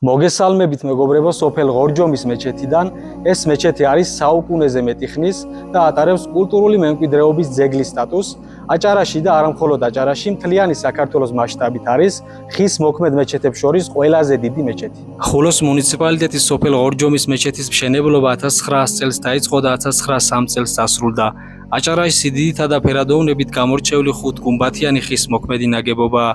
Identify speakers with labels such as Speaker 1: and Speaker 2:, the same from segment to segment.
Speaker 1: მოგესალმებით მეგობრებო, სოფელ ღორჯომის მეჩეთიდან. ეს მეჩეთი არის საუკუნეზე მეტი ხნის და ატარებს კულტურული მემკვიდრეობის ძეგლის სტატუსს. აჭარაში და არა მხოლოდ აჭარაში, მთლიანი საქართველოს მასშტაბით არის ხის მოქმედ მეჩეთებს შორის ყველაზე დიდი მეჩეთი. ხულოს მუნიციპალიტეტის სოფელ ღორჯომის მეჩეთის მშენებლობა 1900 წელს დაიწყო და 1903 წელს დასრულდა. აჭარაში სიდიდითა და ფერადოვნებით გამორჩეული ხუთგუმბათიანი ხის მოქმედი ნაგებობაა.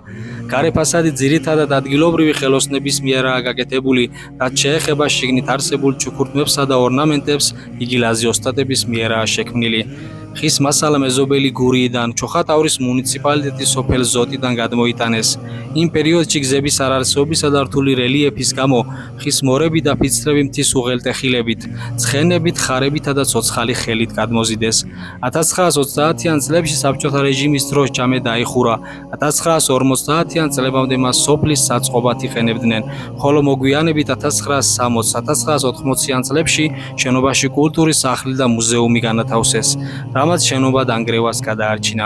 Speaker 1: გარე ფასადი ძირითადად ადგილობრივი ხელოსნების მიერაა გაკეთებული, რაც შეეხება შიგნით არსებულ ჩუქურთმებსა და ორნამენტებს, იგი ლაზი ოსტატების მიერაა შექმნილი. ხის მასალა მეზობელი გურიიდან, ჩოხატაურის მუნიციპალიტეტის სოფელ ზოტიდან გადმოიტანეს. იმ პერიოდში გზების არარსებობისა და რთული რელიეფის გამო ხის მორები და ფიცრები მთის უღელტეხილებით, ცხენებით, ხარებითა და ცოცხალი ხელით გადმოზიდეს. 1930-იან წლებში საბჭოთა რეჟიმის დროს ჯამე დაიხურა. 1950-იან წლებამდე მას სოფლის საწყობად იყენებდნენ, ხოლო მოგვიანებით 1960-1980-იან წლებში შენობაში კულტურის სახლი და მუზეუმი განათავსეს, რამაც შენობა დანგრევას გადაარჩინა.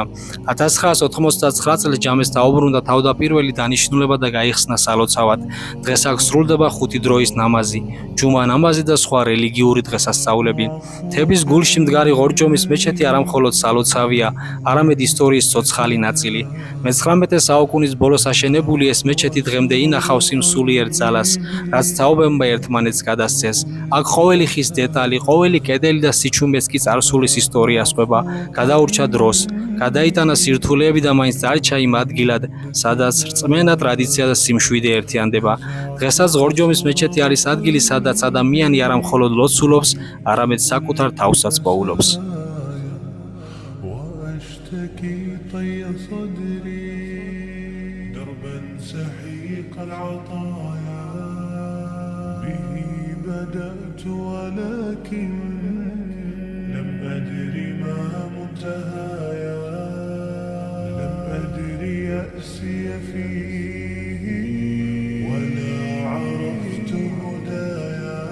Speaker 1: 1999 წელს ჯამეს დაუბრუნდა თავდაპირველი დანიშნულება და გაიხსნა სალოცავად. დღეს აქ სრულდება ხუთი დროის ნამაზი, ჯუმა ნამაზი და სხვა რელიგიური დღესასწაულები. მთების გულში მდგარი ღორჯომის მეჩეთი არა მხოლოდ სალოცავია, არამედ ისტორიის ცოცხალი ნაწილი. მე-19 საუკუნის ბოლოს აშენებული ეს მეჩეთი დღემდე ინახავს იმ სულიერ ძალას, რაც თაობებმა ერთმანეთს გადასცეს. აქ ყოველი ხის დეტალი, ყოველი კედელი და სიჩუმეც კი წარსულის ისტორიას ყვება, გადაურჩა დროს, გადაიტანა სირთულეები და მაინც დარჩა იმ ადგილად, სადაც რწმენა, ტრადიცია და სიმშვიდე ერთიანდება. დღესაც ღორჯომის მეჩეთი არის ადგილი, სადაც ადამიანი არა მხოლოდ ლოცულობს, არამედ საკუთარ თავსაც პოულობს.
Speaker 2: لم أدري ما منتهايا لم أدري يأسي في